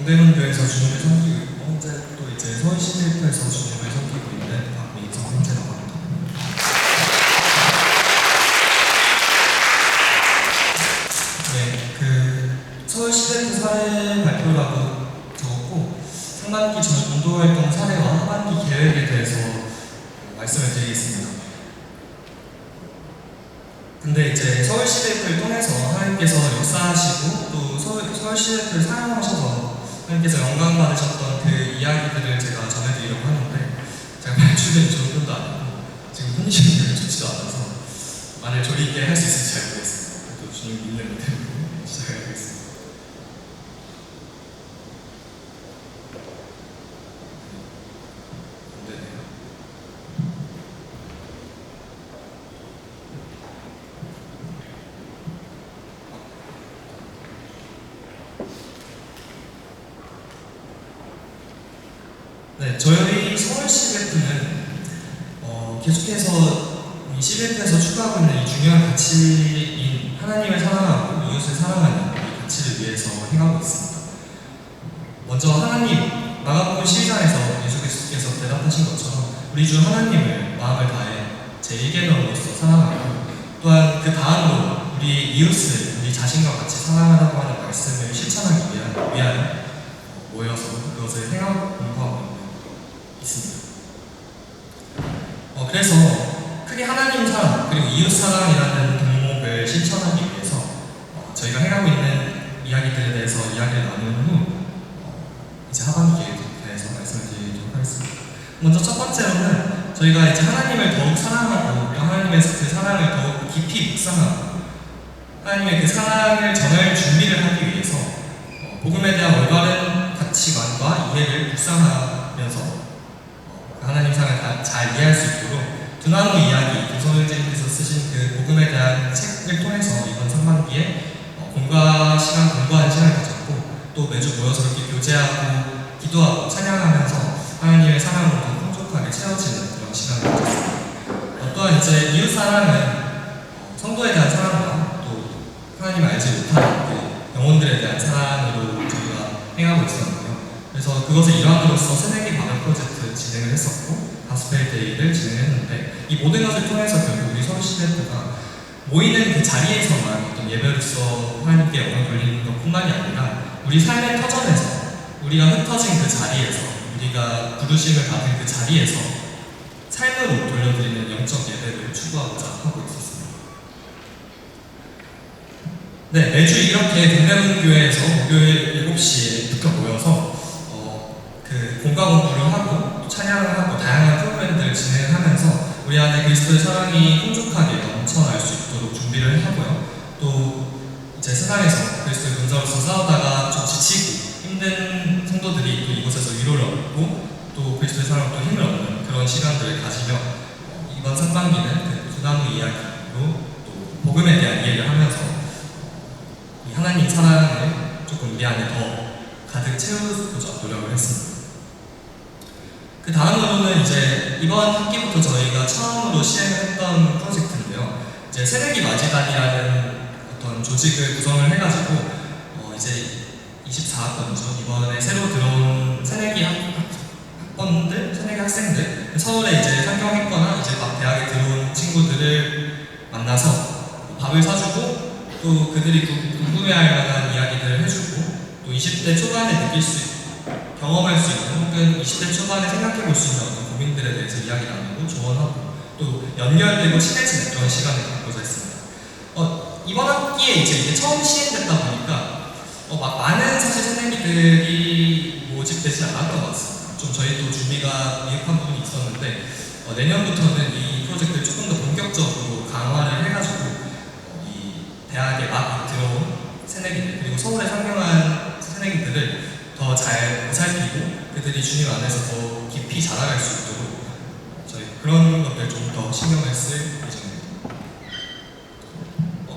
동대문 교회에서 주님을 섬기고 있고 현재 또 이제 서울시대표에서 주님을 섬기고 있는 박민성 형제라고 합니다. 네, 서울시대표 사례 발표라고 적었고 상반기 전도활동 사례와 하반기 계획에 대해서 말씀을 드리겠습니다. 근데 이제 서울시대표를 통해서 하나님께서 역사하시고 또 서울시대표를 사용하셔서 하나님께서 영광 받으셨던 그 이야기들을 제가 전해드리려고 하는데 제가 말주변이 좋은 편도 아니고 지금 컨디션이 별로 좋지도 않아서 말을 조리 있게 할 수 있을지 잘 모르겠습니다. 또 주님 믿는 믿음으로 시작해보겠습니다. 네, 저희 서울시대표는 계속해서 이 시대표에서 추구하고 있는 이 중요한 가치인 하나님을 사랑하고 이웃을 사랑하는 이 가치를 위해서 행하고 있습니다. 먼저 하나님, 마가복음 12장에서 예수께서 대답하신 것처럼 우리 주 하나님을 마음을 다해 제1계명으로서 사랑하고 또한 그 다음으로 우리 이웃을 우리 자신과 같이 사랑하라고 하는 말씀을 실천하기 위하여 모여서 그것을 행하고 공부하고 있습니다. 그래서 크게 하나님 사랑 그리고 이웃 사랑이라는 덕목을 실천하기 위해서 저희가 행하고 있는 이야기들에 대해서 이야기를 나눈 후 이제 하반기에 대해서 말씀을 드리도록 하겠습니다. 먼저 첫 번째로는 저희가 이제 하나님을 더욱 사랑하고 하나님의 그 사랑을 더욱 깊이 묵상하고 하나님의 그 사랑을 전할 준비를 하기 위해서 복음에 대한 올바른 가치관과 이해를 묵상하면서 하나님 사랑을 잘 이해할 수 있도록 두나무 이야기, 김선생님께서 쓰신 그 복음에 대한 책을 통해서 이번 상반기에 공부하는 시간을 가졌고 또 매주 모여서 이렇게 교제하고 기도하고 찬양하면서 하나님의 사랑으로 더 풍족하게 채워지는 그런 시간을 가졌습니다. 또한 이제 이웃 사랑은 성도에 대한 사랑과 또 하나님을 알지 못하는 그 영혼들에 대한 사랑으로 저희가 행하고 있었는데요. 그래서 그것을 일환으로서 새내기 반응 프로젝트 진행을 했었고 가스펠 데이를 진행했는데 이 모든 것을 통해서 결국 우리 서울시대표가 모이는 그 자리에서만 어떤 예배로서 하나님께 영광 돌리는 것뿐만이 아니라 우리 삶의 터전에서 우리가 흩어진 그 자리에서 우리가 부르심을 받은 그 자리에서 삶으로 돌려드리는 영적 예배를 추구하고자 하고 있었습니다. 네, 매주 이렇게 동대문 교회에서 목요일 7시에 북적 모여서 그 공과 공부를 하고 또 찬양을 하고 다양한 프로그램들을 진행하면서 우리 안에 그리스도의 사랑이 풍족하게 넘쳐날 수 있도록 준비를 하고요. 또 이제 세상에서 그리스도의 군사로서 싸우다가 좀 지치고 힘든 성도들이 또 이곳에서 위로를 얻고 또 그리스도의 사랑으로 또 힘을 얻는 그런 시간들을 가지며 이번 상반기는 그 두나무 이야기로 또 복음에 대한 이해를 하면서 이 하나님 사랑을 조금 우리 안에 더 가득 채우고자 노력을 했습니다. 그 다음으로는 이제 이번 학기부터 저희가 처음으로 시행을 했던 프로젝트인데요. 이제 새내기 맞이단이라는 어떤 조직을 구성을 해가지고 이제 24학번이죠. 이번에 새로 들어온 새내기 학번들, 새내기 학생들 서울에 이제 상경했거나 이제 막 대학에 들어온 친구들을 만나서 밥을 사주고 또 그들이 궁금해할 만한 이야기들을 해주고 또 20대 초반에 느낄 수 있고 경험할 수 있는 혹은 20대 초반에 생각해 볼 수 있는 어떤 고민들에 대해서 이야기 나누고 조언하고 또 연결되고 친해지는 그런 시간을 갖고자 했습니다. 이번 학기에 이제 처음 시행됐다 보니까 막 많은 사실 새내기들이 모집되지 않았던 것 같습니다. 좀 저희도 준비가 미흡한 부분이 있었는데 내년부터는 이 프로젝트를 조금 더 본격적으로 강화를 해가지고 이 대학에 막 들어온 새내기들 그리고 서울에 상경한 새내기들을 더 잘 보살피고 그들이 주님 안에서 더 깊이 자라갈 수 있도록 저희 그런 것들 좀 더 신경을 쓸 예정입니다.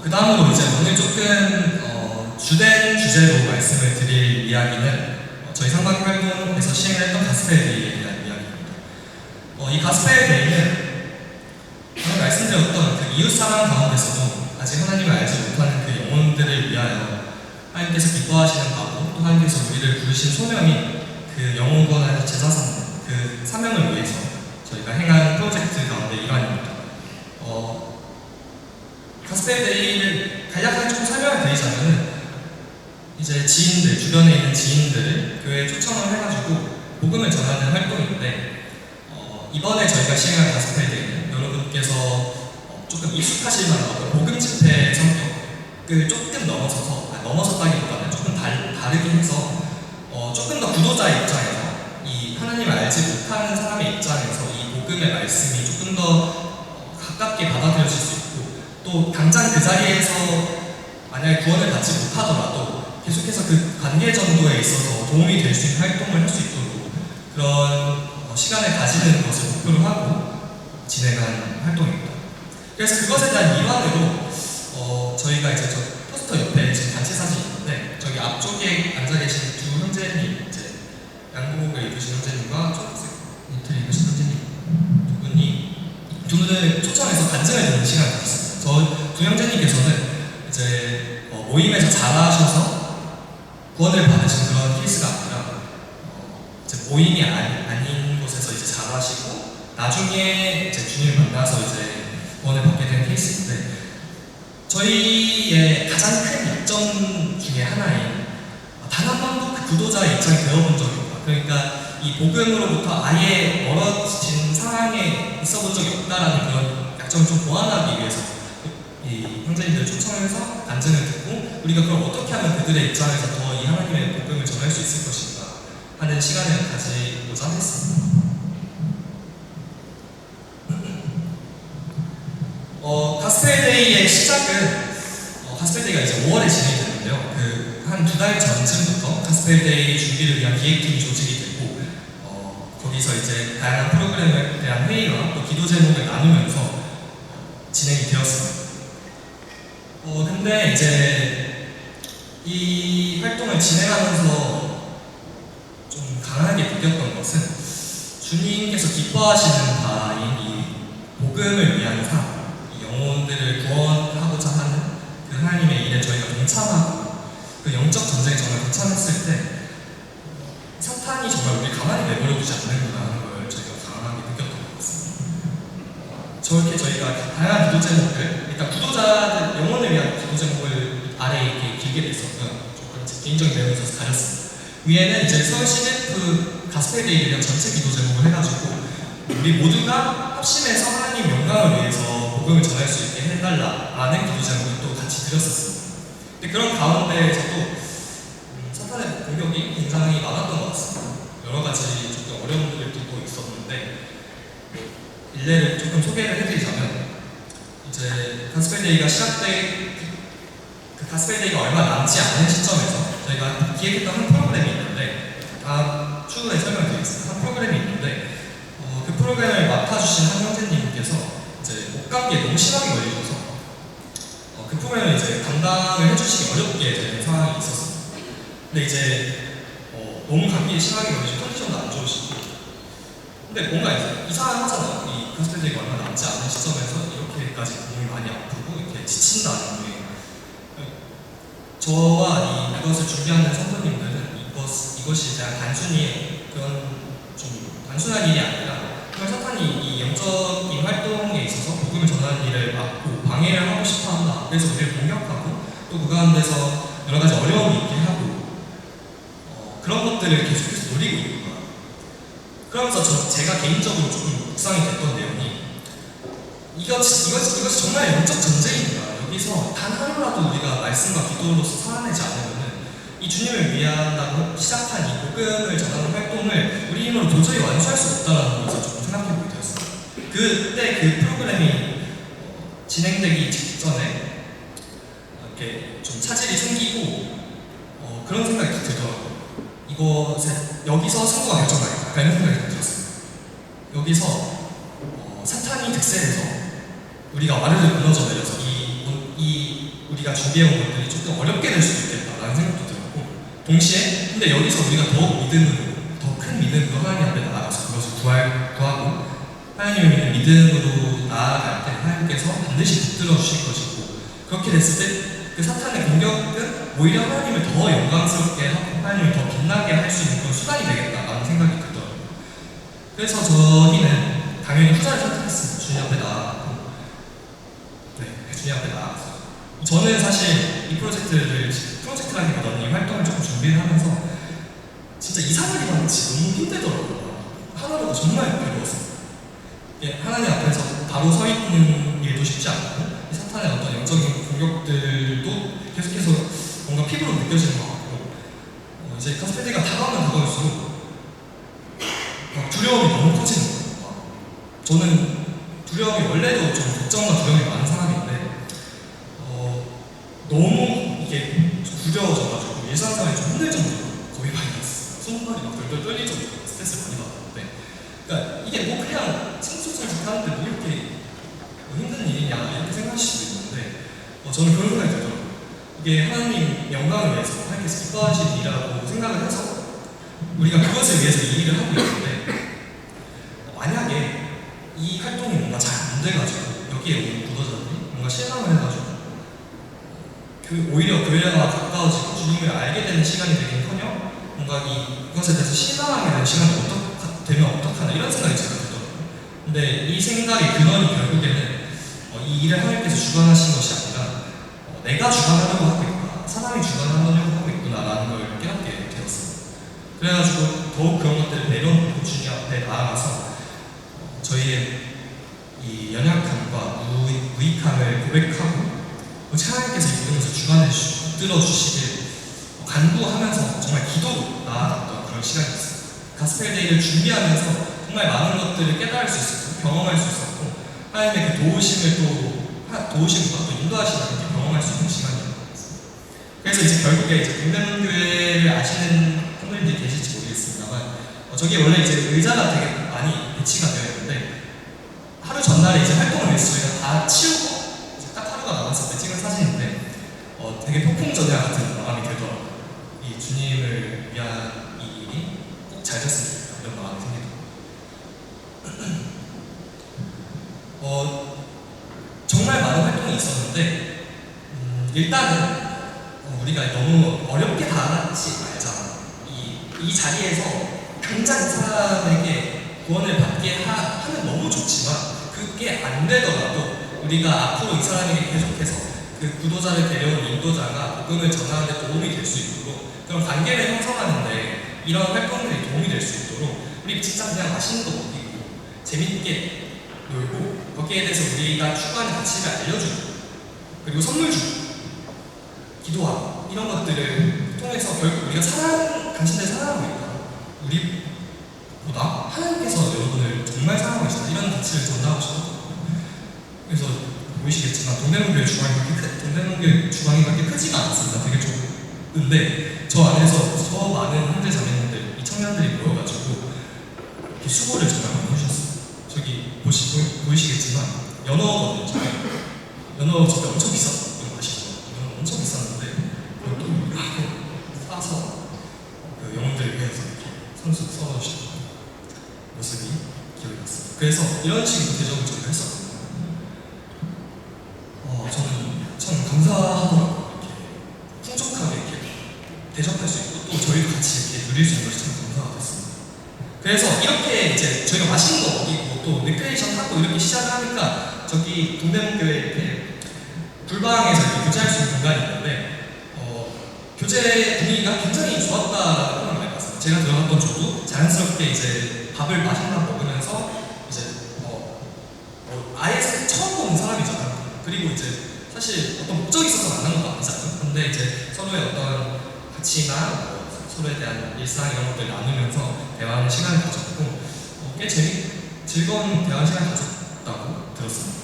그 다음으로 이제 오늘 조금 주된 주제로 말씀을 드릴 이야기는 저희 상반기 활동에서 시행을 했던 가스펠 데이에 대한 이야기입니다. 이 가스펠 데이는 오늘 말씀드렸던 그 이웃사랑 가운데서도 아직 하나님을 알지 못하는 그 영혼들을 위하여 하나님께서 기뻐하시는 바고 또 하나님께서 하나님께서 우리를 부르신 소명이 그 영원한 제사상 그 사명을 위해서 저희가 행한 프로젝트 가운데 일환입니다. 가스펠데이를 간략하게 좀 설명을 드리자면은 이제 지인들, 주변에 있는 지인들을 교회에 초청을 해가지고 복음을 전하는 활동인데 이번에 저희가 시행한 가스펠데이는 여러분께서 조금 익숙하실 만한 복음 집회 성격을 조금 넘어섰다기보다는 조금 다르게 해서 조금 더 구도자의 입장에서 이 하나님을 알지 못하는 사람의 입장에서 이 복음의 말씀이 조금 더 가깝게 받아들여질 수 있고 또 당장 그 자리에서 만약에 구원을 받지 못하더라도 계속해서 그 관계 전도에 있어서 도움이 될 수 있는 활동을 할 수 있도록 그런 시간을 가지는 것을 목표로 하고 진행한 활동입니다. 그래서 그것에 대한 일환으로 저희가 이제 저 포스터 옆에 지금 단체 사진이 있는데 저기 앞쪽에 앉아 계신 두 형제님, 이제 양복을 입으신 형제님과 초록색 니트를 입으신 형제님 두 분을 초청해서 간증을 듣는 시간을 가졌습니다. 저 두 형제님께서는 이제 모임에서 자라셔서 구원을 받으신 그런 케이스가 아니라 이제 모임이 아닌 곳에서 이제 자라시고 나중에 이제 주님을 만나서 이제 구원을 받게 된 케이스인데 저희의 가장 큰 이점 중에 하나인 단 한 번도 그 구도자의 입장이 되어본 적이 없다. 그러니까 이 복음으로부터 아예 멀어진 상황에 있어본 적이 없다라는 그런 약점을 좀 보완하기 위해서 이 형제님들을 초청해서 간증을 듣고 우리가 그럼 어떻게 하면 그들의 입장에서 더 이 하나님의 복음을 전할 수 있을 것인가 하는 시간을 가지고자 했습니다. 가스펠데이의 시작은 가스펠데이가 이제 5월에 진행이 됐는데요. 그 한 2달 전쯤부터 가스펠데이 준비를 위한 기획팀이 조직이 됐고 거기서 이제 다양한 프로그램에 대한 회의와 또 기도 제목을 나누면서 진행이 되었습니다. 근데 이제 이 활동을 진행하면서 좀 강하게 느꼈던 것은 주님께서 기뻐하시는 바인 이 복음을 위한 삶, 이 영혼들을 구원하고자 하는 그 하나님의 일에 저희가 동참하고 그 영적 전쟁에 정말 동참했을 때 사탄이 정말 우리 가만히 내버려두지 않는구나 하는 걸 저희가 강하게 느꼈던 것 같습니다. 저렇게 저희가 다양한 기도 제목들, 일단 구도자들, 영혼을 위한 기도 제목을 아래에 이렇게 길게 돼 있었고요. 조금 제 개인적인 내용이 있어서 가렸습니다. 위에는 이제 서울 CDF 가스펠데이에 대한 전체 기도 제목을 해가지고 우리 모두가 합심해서 하나님 영광을 위해서 복음을 전할 수 있게 해달라라는 기도 제목을 또 같이 드렸었습니다. 근데 그런 가운데에서도 사탄의 공격이 굉장히 많았던 것 같습니다. 여러 가지 조금 어려운 일들도 있었는데 일례를 조금 소개를 해드리자면 이제 가스펠데이가 시작된 그 가스펠데이가 얼마 남지 않은 시점에서 저희가 기획했던 한 프로그램이 있는데 추후에 설명드리겠습니다. 한 프로그램이 있는데 그 프로그램을 맡아주신 한 형제님께서 이제 목감기에 너무 심하게 걸리셔서 그 프로그램을 이제 감당을 해주시기 어렵게 되는 상황이 있었습니다. 근데 이제 너무 감기에 심하게 걸리시고 컨디션도 안 좋으시고 근데 뭔가 이상하잖아요. 이 가스펠데이가 얼마 남지 않은 시점에서 이렇게까지 몸이 많이 아프고 이렇게 지친다는 게 저와 이것을 준비하는 성도님들은 이것이 그냥 단순히 그런 좀 단순한 일이 아니라 정말 사탄이 이 영적인 활동에 있어서 복음을 전하는 일을 막고 방해를 하고 싶어한다. 그래서 우리를 공격하고 또 그 가운데서 여러 가지 어려움이 있게 하고 그런 것들을 계속해서 노리고 있는 거예요. 그러면서 제가 개인적으로 조금 묵상이 됐던 내용이 이것이 정말 영적 전쟁입니다. 여기서 단 하루라도 우리가 말씀과 기도로서 살아내지 않으면 이 주님을 위한다고 시작한 이 복음을 전하는 활동을 우리 힘으로 도저히 완수할 수 없다는 것을 조금 생각해보게 되었습니다. 그때 그 프로그램이 진행되기 직전에 이렇게 좀 차질이 생기고 그런 생각이 들더라고요. 여기서 승부가 결정나겠다. 이런 생각이 들었습니다. 여기서 사탄이 득세해서 우리가 와르르 무너져 내려서 우리가 준비해온 것들이 조금 어렵게 될 수도 있겠다라는 생각도 들었고 동시에 근데 여기서 우리가 더 큰 믿음으로 하나님 앞에 나아가서 그것을 구하고 하나님을 믿음으로 나아갈 때 하나님께서 반드시 붙들어 주실 것이고 그렇게 됐을 때 그 사탄의 공격은 오히려 하나님을 더 영광스럽게 하고 하나님을 더 빛나게 할 수 있는 그런 수단이 되겠다라는 생각이 들더라고요. 그래서 저희는 당연히 후자를 선택했습니다. 주님 앞에 나아가고, 네, 주님 앞에 나아가서 저는 사실 이 프로젝트라기보다는 이 활동을 조금 준비를 하면서 진짜 이상하게 만지 너무 힘들더라고요. 하나라도 정말 괴로웠어요. 예, 하나님 앞에서 바로 서 있는 일도 쉽지 않고 이 사탄의 어떤 영적인 공격들도 계속해서 뭔가 피부로 느껴지는 것 같고 이제 가스페디가 다가오면 다가올수록 두려움이 너무 커지는 거예요. 저는 두려움이 원래도 좀 걱정과 두려움이 많은 사람인데 너무 이게 두려워져가지고 일상생활이 좀 힘들 정도로 겁이 많이 났어요. 손발이 막 덜덜 떨릴 정도로 스트레스를 많이 받았는데 그러니까 이게 뭐 그냥 친구친구 하는데 뭐 이렇게 힘든 일이냐 이렇게 생각하실 수도 있는데 저는 그런 생각이 들더라고요. 이게 하나님 영광을 위해서 하나님께서 기뻐하시는 일이라고 생각을 해서 우리가 그것을 위해서 이 일을 하고 있는데 만약에 이 활동이 뭔가 잘 안 돼가지고 여기에 오는 구도자들이 뭔가 실망을 해가지고 오히려 교회와 가까워지고 주님을 알게 되는 시간이 되긴커녕 뭔가 이것에 대해서 실망하게 되는 시간이 되면 어떡하나 이런 생각이 제가 들더라고요. 근데 이 생각의 근원이 결국에는 이 일을 하나님께서 주관하신 것이 아니라 내가 주관하려고 하고 있구나, 사람이 주관하려고 하고 있구나라는 걸 깨닫게 되었어요. 그래가지고 더욱 그런 것들을 내려놓고 주님 앞에 나아가서 저희의 이 연약함과 무익함을 고백하고 하나님께서 이끌면서 주관해 주시고 붙들어 주시길 간구하면서 정말 기도로 나아갔던 그런 시간이었어요. 가스펠데이를 준비하면서 정말 많은 것들을 깨달을 수 있었고 경험할 수 있었고 하나님의 그 도우심과 또 인도하심을 이렇게 경험할 수 있는 시간이었어요. 그래서 이제 결국에 이제 동대문교회를 아시는 분들이 계실지 모르겠습니다만 저기 원래 이제 의자가 되게 많이 배치가 되어 있는데 하루 전날에 이제 활동을 위해서 저희가 다 치우고 딱 하루가 남았을 때 찍은 사진인데 되게 폭풍전야 같은 마음이 들더라고요. 이 주님을 위한 이 일이 꼭 잘 됐으면 좋겠다 이런 마음이 생기더라고요. 정말 많은 활동이 있었는데 일단은 우리가 너무 어렵게 다하지 말자. 이 자리에서 당장 이 사람에게 구원을 받게 하면 너무 좋지만 그게 안 되더라도 우리가 앞으로 이 사람에게 계속해서 그 구도자를 데려온 인도자가 복음을 전하는 데 도움이 될 수 있도록 그런 관계를 형성하는데 이런 활동들이 도움이 될 수 있도록 우리 진짜 그냥 맛있는 거 먹이고 재밌게 놀고 거기에 대해서 우리가 추구하는 가치를 알려주고 그리고 선물 주고 기도하고 이런 것들을 통해서 결국 우리가 당신들 사랑하고 있다. 우리보다 하나님께서 여러분을 정말 사랑하고 계시다. 이런 가치를 전하고 싶었거든요. 그래서 보이시겠지만 동대문교회 주방이 그렇게 크지가 않습니다. 되게 좁은데 저 안에서 저 많은 형제 자매님들, 이 청년들이 모여가지고 이렇게 수고를 정말 많이 해주셨어요. 저기 보이시겠지만 연어거든요. 연어 진짜 엄청 비쌌던 거 아시죠? 연어 엄청 비쌌는데 그걸 또 이렇게 싸서 그 영혼들을 위해서 이렇게 선수 썰어주시는 모습이 기억이 났어요. 그래서 이런 식으로 대접을 저희가 했었거든요. 저는 참 감사하더라고요. 이렇게 풍족하게 이렇게 대접할 수 있고 또 저희도 같이 이렇게 누릴 수 있는 것이 참 감사가 됐습니다. 그래서 이렇게 이제 저희가 맛있는 거 먹이고 또 리크레이션 하고 이렇게 시작을 하니까 저기 동대문교회 이렇게 불방에서 이렇게 교제할 수 있는 공간이 있는데 교제 분위기가 굉장히 좋았다라는 평을 많이 받았어요. 제가 들어갔던 저도 자연스럽게 이제 밥을 맛있나 먹으면서 이제 아예 처음 보는 사람이잖아요. 그리고 이제 사실 어떤 목적이 있어서 만난 것도 아니잖아요. 근데 이제 서로의 어떤 가치나 서로에 대한 일상 이런 것들을 나누면서 대화하는 시간을 가졌고 꽤 즐거운 대화 시간을 가졌다고 들었습니다.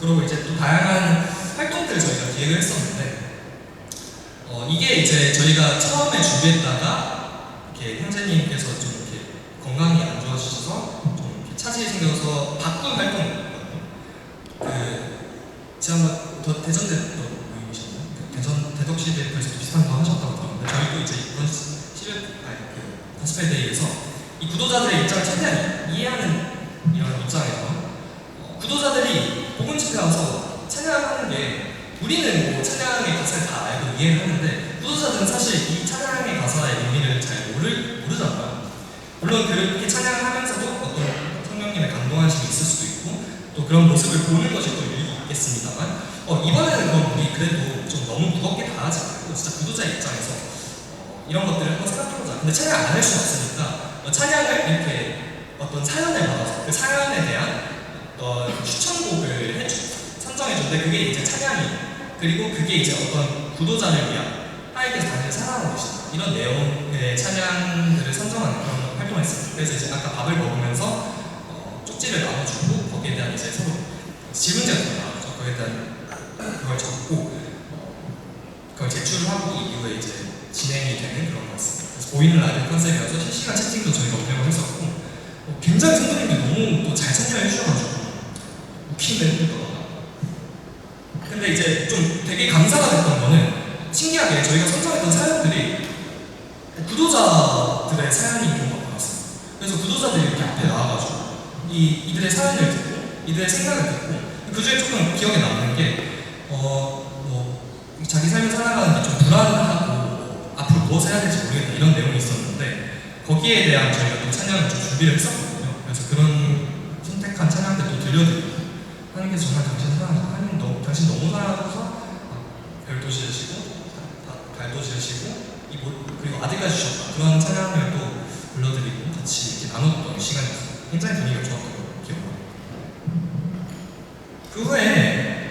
그리고 이제 또 다양한 활동들을 저희가 기획을 했었는데 이게 이제 저희가 처음에 준비했다가 이렇게 형제님께서 좀 이렇게 건강이 안 좋아지셔서 좀 이렇게 차질이 생겨서 바꾼 활동이거든요. 지난번 대전대도 모임이셨나요? 대전 대덕시대에서 비슷한 거 하셨다고 들었는데 저희도 이제 이번 가스펠데이에서 이 구도자들의 입장을 최대한 이해하는 이런 입장에서 구도자들이 복음 집회 와서 찬양하는 게 우리는 뭐 찬양의 가사를 다 알고 이해하는데 구도자들은 사실 이 찬양의 가사의 의미를 잘 모르잖아요. 물론 그렇게 찬양을 하면서도 어떤 성령님의 감동하심이 있을 수도 있고 또 그런 모습을 보는 것이 또 일리 있겠습니다만 이번에는 그럼 우리 그래도 좀 너무 무겁게 다하지 말고 진짜 구도자의 입장에서 이런 것들을 한번 생각해보자. 근데 찬양 안 할 수는 없으니까 찬양을 이렇게 어떤 사연을 받아서 그 사연에 대한 추천곡을 선정해주는데 그게 이제 찬양이 그리고 그게 이제 어떤 구도자를 위한 하나님께서 당신을 사랑하고 계신다 이런 내용의 찬양들을 선정하는 그런 활동을 했습니다. 그래서 이제 아까 밥을 먹으면서 쪽지를 나눠주고 거기에 대한 이제 서로 질문제가 나왔죠. 거기에 대한 그걸 적고 그걸 제출을 하고 이후에 이제 진행이 되는 그런 거였습니다. 그래서 보이는 라디오 컨셉이라서 실시간 채팅도 저희가 운영을 했었고 굉장히 성도님들이 너무 또 잘 참여해 주셔가지고 웃기는 거더라고요. 근데 이제 좀 되게 감사가 됐던 거는 신기하게 저희가 선정했던 사연들이 구도자들의 사연이 좀 많았어요. 그래서 구도자들이 이렇게 앞에 나와가지고 이들의 사연을 듣고 이들의 생각을 듣고 그 중에 조금 기억에 남는 게 자기 삶을 살아가는 게 좀 불안하고 앞으로 무엇을 해야 될지 모르겠다 이런 내용이 있었는데 거기에 대한 저희가 또 찬양을 좀 준비를 했었거든요. 그래서 그런 선택한 찬양들도 들려드리고 하나님께서 정말 당신 사랑하셔서 하나님 당신 너무 사랑하셔서 별도 지으시고 달도 지으시고 그리고 아들까지 주셨다 그런 찬양을 또 불러드리고 같이 이렇게 나눴던 시간이었어요. 굉장히 분위기가 좋았던 걸 기억합니다. 그 후에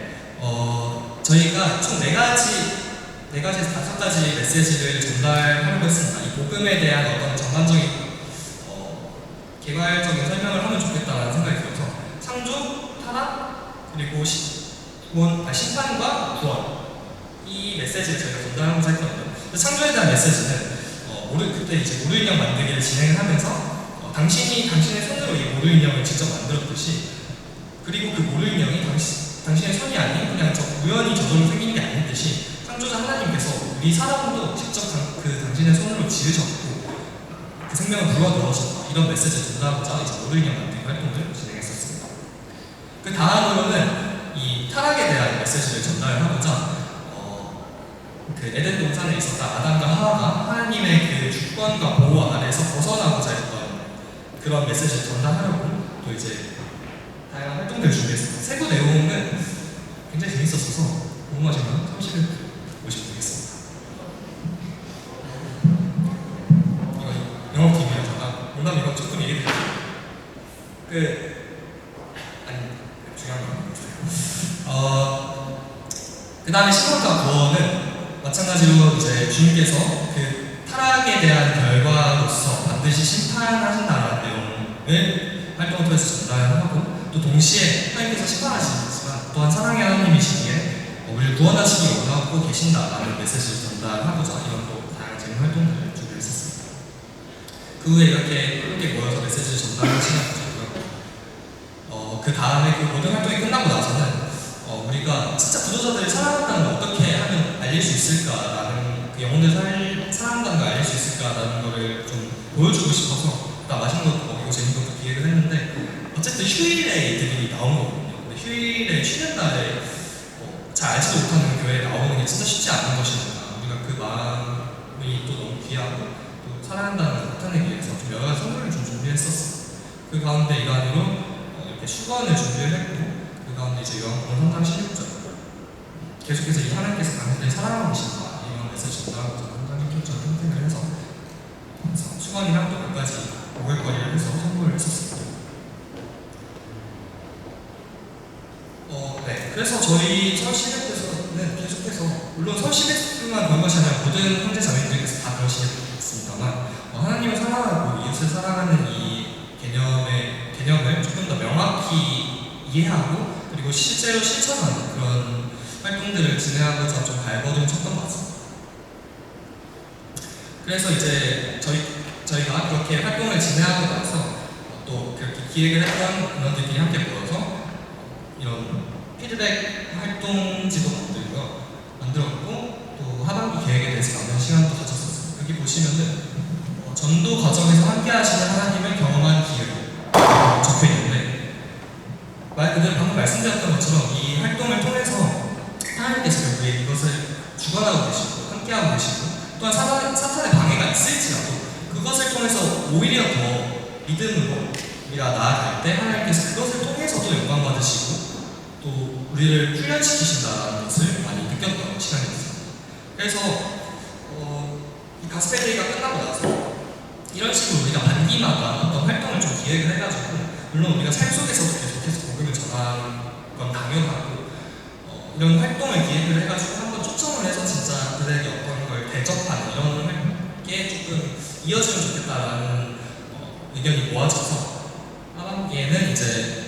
저희가 총 4가지에서 5가지 메시지를 전달하려고 했습니다. 이 복음에 대한 어떤 전반적인 개괄적인 설명을 하면 좋겠다는 생각이 들어서 창조, 타락, 그리고 심판과 구원 이 메시지를 저희가 전달하면서 했거든요. 창조에 대한 메시지는 그때 이제 모루 인형 만들기를 진행을 하면서 당신이 당신의 손으로 이 모루 인형을 직접 만들었듯이 그리고 그 모루 인형이 당신의 손이 아닌 그냥 우연히 저절로 생긴 게 아닌 듯이 창조자 하나님께서 우리 사람도 직접 당신의 손으로 지으셨고 그 생명을 불어 넣으셨다 이런 메시지를 전달하고자 이제 모루 인형 만들기 활동을 진행했었습니다. 그 다음으로는 이 타락에 대한 메시지를 전달하고자 그 에덴 동산에 있었던 아담과 하와가 하나님의 그 주권과 보호 아래에서 벗어나고자 했던 그런 메시지를 전달하려고 또 이제 다양한 활동들을 준비했습니다. 세부 내용은 굉장히 재밌었어서 궁금하시면 30일 보시면 되겠습니다. 이거 영업팀이에요. 잠깐 농담 이거 조금 얘기해드릴게요. 중요한 건 아니고요. 그 다음에 심판과 구원은 마찬가지로 이제 주님께서 그 타락에 대한 결과로서 반드시 심판하신다는 내용을 활동을 통해서 전달하고 또 동시에 하나님께서 심판하시지만 또한 사랑의 하나님이시기에 우리를 구원하시기 원하고 계신다라는 메시지를 전달하고자 이런 또 다양한 재미 활동들을 준비했었습니다. 그 후에 이렇게 함께 모여서 메시지를 전달하는 시간이 있었고요. 그 다음에 그 모든 활동이 끝나고 나서는 우리가 진짜 구도자들을 사랑한다는 걸 어떻게 하면 알릴 수 있을까라는 그 영혼들 사랑한다는 걸 알릴 수 있을까라는 거를 좀 보여주고 싶어서 맛있는 것도 먹고 재밌는 것도 기획을 했는데 어쨌든 휴일에 이들이 나온 거거든요. 근데 휴일에 쉬는 날에 잘 알지도 못하는 교회에 나오는 게 진짜 쉽지 않은 것이니까 우리가 그 마음이 또 너무 귀하고 또 사랑한다는 걸 나타내기 위해서 좀 여러 가지 선물을 좀 준비했었어요. 그 가운데 일환으로 이렇게 수건을 준비를 했고 그 가운데 이제 요한복음 3장 16절 계속해서 이 하나님께서 당신을 사랑하고 계신다 이런 메시지 전달하고서 3장 16절 선택을 해서 수건이랑 또 몇 가지 먹을거리를 해서 선물을 했었습니다. 네, 그래서 저희 서울시립에서는 계속해서 물론 서울시립만 그런 것이 아니라 모든 형제 자매님들께서 다 그러시겠습니다만 하나님을 사랑하고 이웃을 사랑하는 이 개념을 조금 더 명확히 이해하고 그리고 실제로 실천하는 그런 활동들을 진행하고자 좀 발버둥 쳤던 것 같습니다. 그래서 이제 저희가 그렇게 활동을 진행하고 나서 또 그렇게 기획을 했던 인원들끼리 함께 모여서 이런 피드백 활동지도 만들었고 또 하반기 계획에 대해서 나눈 시간도 가졌었어요. 여기 보시면은 전도 과정에서 함께 하시는 하나님을 경험한 기회로 적혀 있는데 말 그대로 방금 말씀드렸던 것처럼 이 활동을 통해서 하나님께서 결국에 이것을 주관하고 계시고 함께하고 계시고 또한 사탄의 방해가 있을지라도 그것을 통해서 오히려 더 믿음으로 우리가 나아갈 때 하나님께서 그것을 통해서도 영광 받으시고 또 우리를 훈련시키신다는 것을 많이 느꼈던 시간이었습니다. 그래서 이 가스펠데이가 끝나고 나서 이런 식으로 우리가 반기마다 어떤 활동을 좀 기획을 해가지고 물론 우리가 삶 속에서도 계속해서 복음을 전하는 건 당연하고 이런 활동을 기획을 해가지고 한번 초청을 해서 진짜 그들에게 어떤 걸 대접하는 이런 게 조금 이어지면 좋겠다라는 의견이 모아져서 하반기에는 이제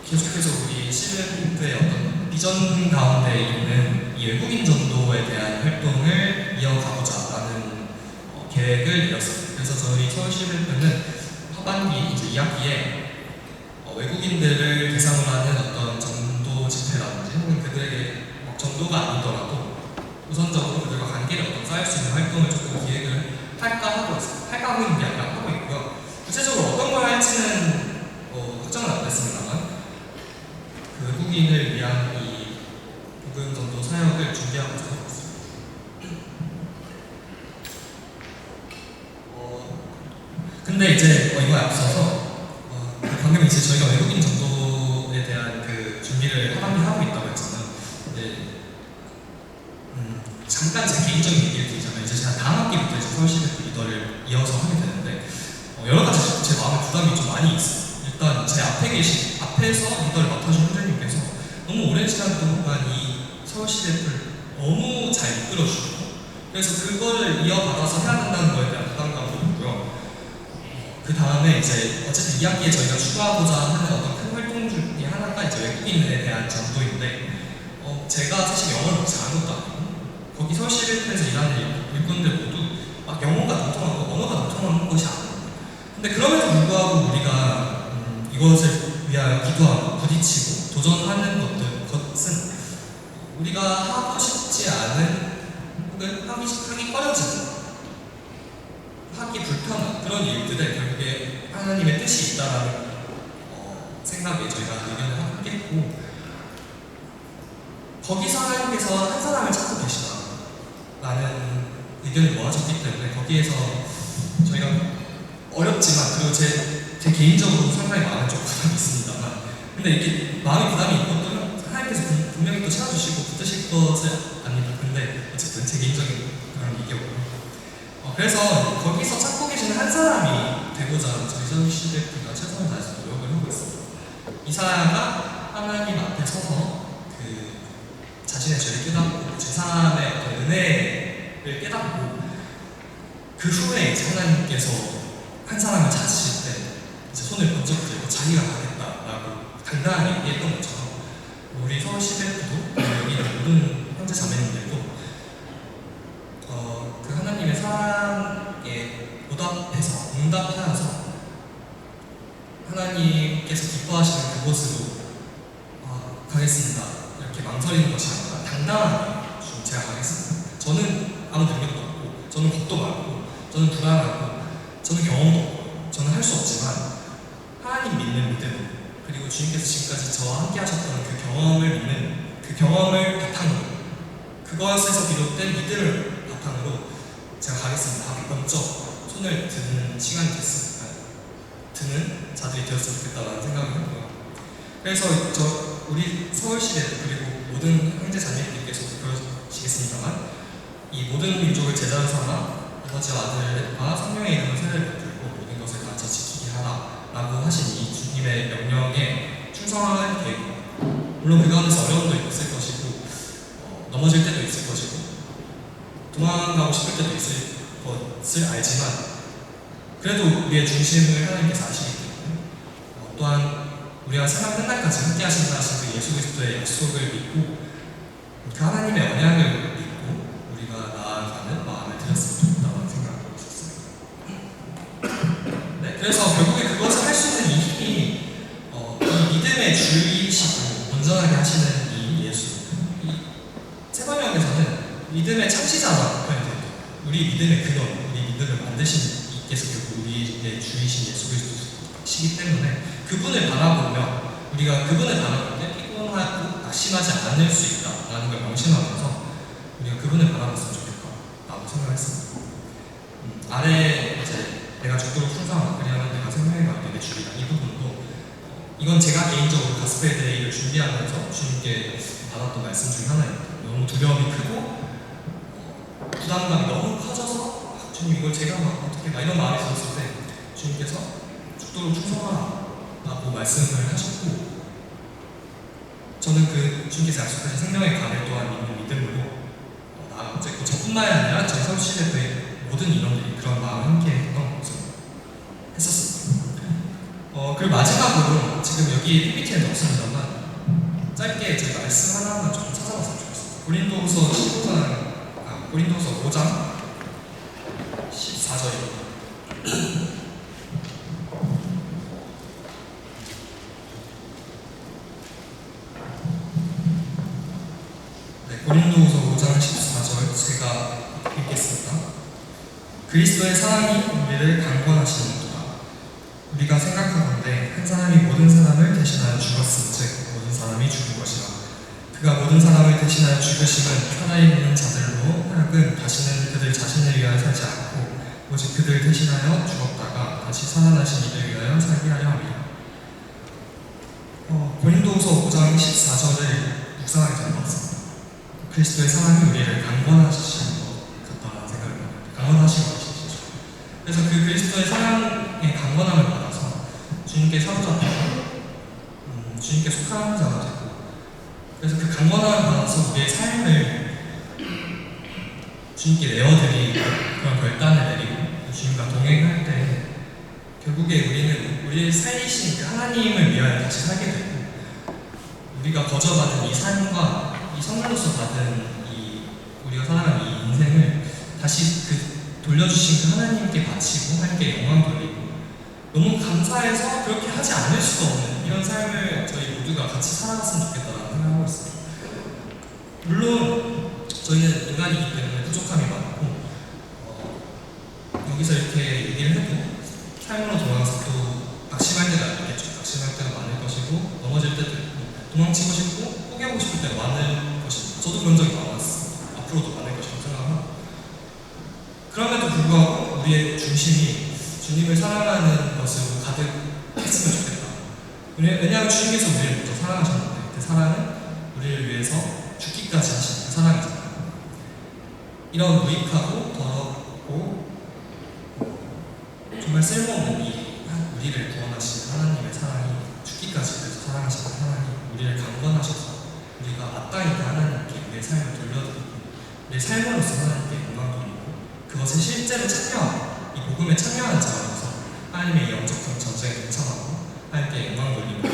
계속해서 우리 시즌2의 어떤 비전 가운데 있는 이 외국인 전도에 대한 활동을 이어가보자라는 계획을 이뤘습니다. 그래서 저희 서울시즌2는 하반기 이제 2학기에 외국인들을 대상으로 하는 어떤 전도 집회라든지 혹은 그들에게 전도가 아니더라도 우선적으로 그들과 관계를 어떤 쌓을 수 있는 활동을 조금 기획을 할까 하고 있어요. 할까 하고 있는 게 아니라 하고 있고요. 구체적으로 어떤 걸 할지는 확정은 안 됐습니다만 그 외국인을 위한 이 복음 전도 사역을 준비하고 있습니다. 근데 이제 이거에 앞서서 방금 이제 저희가 외국인 전도에 대한 그 준비를 하반기 하고 있다고 했잖아요. 근데 잠깐 제 개인적인 얘기를 드리자면 이제 제가 다음 학기부터 이제 서울시립 리더를 이어서 하게 되는데 여러 가지 제 마음에 부담이 좀 많이 있어요. 일단 제 앞에서 리더를 맡아준 선생님께서 너무 오랜 시간 동안 이 서울시립을 너무 잘 이끌어주고 그래서 그거를 이어받아서 해야 된다는 거에 대한 부담감도 있고요. 그 다음에 이제 어쨌든 2학기에 저희가 추가하고자 하는 어떤 큰 활동 중에 하나가 이제 외국인에 대한 전도인데 제가 사실 영어를 잘하는 것도 아니고 거기 서울시립에서 일하는 일꾼들 모두 막 영어가 능통하고 언어가 능통한 것이 아니에요. 근데 그럼에도 불구하고 우리가 이것을 위하여 기도하고 부딪히고 도전하는 것은 우리가 하고 싶지 않은 혹은 하기 꺼려지는 하기 불편한 그런 일들에 결국에 하나님의 뜻이 있다라는 생각에 저희가 의견을 하겠고 거기서 하나님께서 한 사람을 찾고 계시다라는 의견이 모아졌기 때문에 거기에서 저희가 어렵지만 그리고 제 개인적으로 상당히 마음에 좀 부담이 있습니다만 근데 이렇게 마음에 부담이 있고 또 하나님께서 분명히 또 찾아주시고 붙드실 것은 아닙니다. 근데 어쨌든 제 개인적인 그런 얘기였고요. 그래서 거기서 찾고 계시는 한 사람이 되고자 저희 서울시대표가 최선을 다해서 노력을 하고 있습니다. 이사야가 하나님 앞에 서서 그 자신의 죄를 깨닫고 제3의 어떤 은혜를 깨닫고 그 후에 이제 하나님께서 한 사람을 찾으실 때 이제 손을 번쩍 들고 자기가 가겠다라고 당당하게 얘기했던 것처럼 우리 서울시대표도 여기 있는 모든 형제 자매님들도 그 하나님의 사랑에 응답하여서 하나님께서 기뻐하시는 그곳으로 가겠습니다. 이렇게 망설이는 것이 아니라 당당하게 제가 가겠습니다. 저는 아무 능력도 없고 저는 겁도 많고 저는 불안하고 저는 경험도 없고 저는 할 수 없지만 하나님 믿는 믿음 그리고 주님께서 지금까지 저와 함께 하셨던 그 경험을 믿는 그 경험을 바탕으로 그것에서 비롯된 믿음을 바탕으로 제가 가겠습니다 하고 먼저 손을 드는 시간이 됐습니다. 드는 자들이 되었으면 좋겠다라는 생각을 했고요. 그래서 우리 서울시대 그리고 모든 형제 자매님께서도 그러시겠습니다만 이 모든 민족을 제자로 삼아 아버지와 아들과 성령의 이름을 세례를 베풀고 모든 것을 가르쳐 지키게 하라 라고 하신 이 주님의 명령에 충성하는 계획입니다. 물론 그 가운데서 어려움도 있을 것이고 넘어질 때도 있을 것이고 도망가고 싶을 때도 있을 것을 알지만 그래도 우리의 중심을 하나님께서 아시기 때문에 또한 우리가 세상 끝날까지 함께 하신다 하신 그 예수 그리스도의 약속을 믿고 그 하나님의 언약을 믿고 우리가 나아가는 마음을 드렸으면 좋겠다는 생각을 하고 있었어요. 네, 그래서 결국에 그것을 할 수 있는 이 힘이 이 믿음의 주이시고 온전하게 하시는 이 예수 세 번역에서는 믿음의 창시자라고 표현돼요. 우리 믿음의 근원, 우리 믿음을 만드신 이께서 결국 우리의 주이신 예수 그리스도시기 때문에 그분을 바라보며 우리가 그분을 바라볼 때 피곤하고 낙심하지 않을 수 있다. 있다라는 걸 명심하면서 우리가 그분을 바라봤으면 좋겠다라고 생각했습니다. 아래 이제 내가 죽도록 충성하고 그리하면 내가 생명의 가운데 내 주리라 이 부분도 이건 제가 개인적으로 가스펠 데이를 준비하면서 주님께 받았던 말씀 중에 하나입니다. 너무 두려움이 크고 부담감이 너무 커져서 주님 이걸 제가 막 어떻게 막 이런 마음이 들었을 때 주님께서 죽도록 충성하라 라고 말씀을 하셨고 저는 그 주님께서 약속하신 생명의 간을 또한 있는 믿음으로 나아갔고 저뿐만 아니라 저희 서울시대의 모든 인원들이 그런 마음을 함께 했던 것을 했었습니다. 그리고 마지막으로 지금 여기 PPT에는 없습니다만 짧게 제 말씀 하나만 좀 찾아봤으면 좋겠습니다. 고린도서 5장 14절입니다. 고린도후서 5장 14절 제가 읽겠습니다. 그리스도의 사랑이 우리를 강권하시는도다. 우리가 생각하건대 한 사람이 모든 사람을 대신하여 죽었음즉 모든 사람이 죽은 것이라. 그가 모든 사람을 대신하여 죽으심은 살아있는 자들로 하여금 다시는 그들 자신을 위하여 살지 않고 오직 그들 대신하여 죽었다가 다시 살아나신 이를 위하여 살게 하려 합니다. 고린도후서 5장 14절을 묵상하기 전에 봤습니다. 그리스도의 사랑이 우리를 강권하시는 것 같다는 생각을 합니다. 강권하신 것이죠. 그래서 그 그리스도의 사랑의 강권함을 받아서 주님께 사로잡히고 주님께 속한 자가 되고 그래서 그 강권함을 받아서 우리의 삶을 주님께 내어드리고 그런 결단을 내리고 주님과 동행할 때 결국에 우리는 우리를 살리신 그 하나님을 위하여 다시 살게 되고 우리가 거저받은 이 삶과 이 선물로서 받은 이 우리가 살아가는 이 인생을 다시 그 돌려주신 그 하나님께 바치고 하나님께 영광 돌리고 너무 감사해서 그렇게 하지 않을 수가 없는 이런 삶을 저희 모두가 같이 살아갔으면 좋겠다라는 생각을 하고 있습니다. 물론 저희는 인간이기 때문에 부족함이 많고 여기서 이렇게 얘기를 해도 삶으로 돌아가서 또 낙심할 때가 있겠죠. 낙심할 때가 많을 것이고 넘어질 때도 있고 도망치고 싶고 포기하고 싶을 때가 많을 것입니다. 저도 그런 적이 많았습니다. 앞으로도 많을 것이라고 생각합니다. 그럼에도 불구하고 우리의 중심이 주님을 사랑하는 것으로 가득했으면 좋겠다. 왜냐하면 주님께서 우리를 먼저 사랑하셨는데 그 사랑은 우리를 위해서 죽기까지 하신 그 사랑이잖아요. 이런 무익하고 더럽고 정말 쓸모없는 이 우리를 구원하신 하나님의 사랑이 죽기까지 그래서 사랑하신 하나님 우리를 강권하셔서 우리가 마땅히 하나님께 우리의 삶을 돌려드리고 우리의 삶으로서 하나님께 영광 돌리고 그것을 실제로 참여하고 이 복음에 참여하는 자로서 하나님의 영적 전쟁에 동참하고 하나님께 영광 돌리고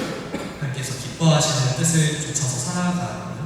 하나님께서 기뻐하시는 뜻을 쫓아서 살아가는